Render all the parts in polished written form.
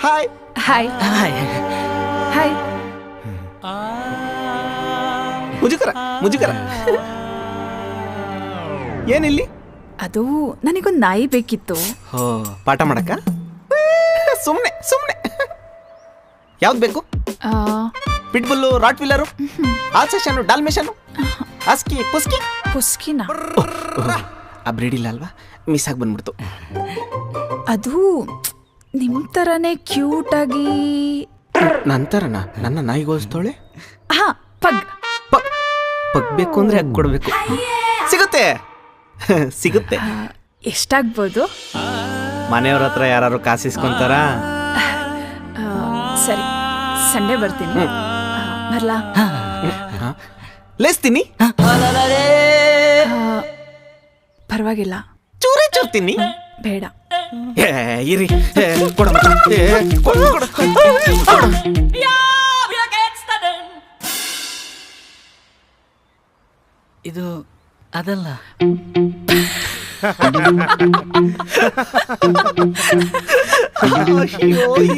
Hi hi hi hi. ಮುಜುಗರ ಮುಜುಗರ ಏನಿಲ್ಲಿ? ಅದು ನನಗೊಂದು ನಾಯಿ ಬೇಕಿತ್ತು. ಹೋ ಪಾಠ ಮಾಡಕ್ಕ? ಸುಮ್ಮನೆ ಸುಮ್ಮನೆ. ಯಾವ್ದು ಬೇಕು? ಪಿಟ್ಬುಲ್ಲು, ರಾಟ್ ವೀಲರು, ಆಲ್ಸೇಷನು, ಡಾಲ್ಮೇಷನು, ಹಸ್ಕಿ, ಪುಸ್ಕಿ? ಪುಸ್ಕಿನ? ಆ ಬ್ರೀಡ್ ಇಲ್ಲ ಅಲ್ವಾ, ಮಿಸ್ ಆಗಿ ಬಂದ್ಬಿಡ್ತು. ಅದು ನಿಮ್ಮ ಥರನೇ ಕ್ಯೂಟಾಗಿ. ನಂತರನ ನನ್ನ ನಾಯಿಗೆ ಹೋಲಿಸ್ತೋಳೆ? ಹಾ, ಪಗ್. ಪಗ್ಬೇಕು ಅಂದ್ರೆ ಹಾಗೆ ಕೊಡ್ಬೇಕು. ಸಿಗುತ್ತೆ ಸಿಗುತ್ತೆ. ಎಷ್ಟಾಗ್ಬೋದು? ಮನೆಯವ್ರ ಹತ್ರ ಯಾರು ಕಾಸಿಸ್ಕೊಂತಾರ? ಸರಿ, ಸಂಡೇ ಬರ್ತೀನಿ. ಬರ್ಲಾ? ಲೇಸ್ತೀನಿ? ಪರವಾಗಿಲ್ಲ. ಚೂರೇ ಚೂರ್ತೀನಿ. ಬೇಡ. ಇರಿ ಕೊಡ ಇದು ಅದಲ್ಲ.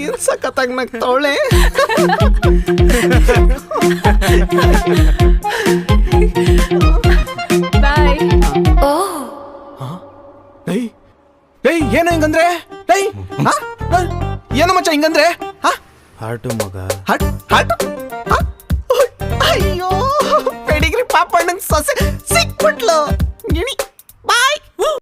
ಏನ್ ಸಖತ್ತಾಗಿ ನಗ್ತಾವಳೆ. ಬಾಯ್. ಏನು ಹಿಂಗಂದ್ರೆ? ಏನು ಮಚ್ಚ ಹಿಂಗಂದ್ರೆ? ಹಾರ್ಟು ಮಗ. ಹಟ್ ಹಟ್. ಅಯ್ಯೋ, ಪೆಡಿಗ್ರಿ ಪಾಪಣ್ಣನ್ ಸೊಸೆ ಸಿಕ್ಬಿಟ್ಲು. ಬಾಯ್.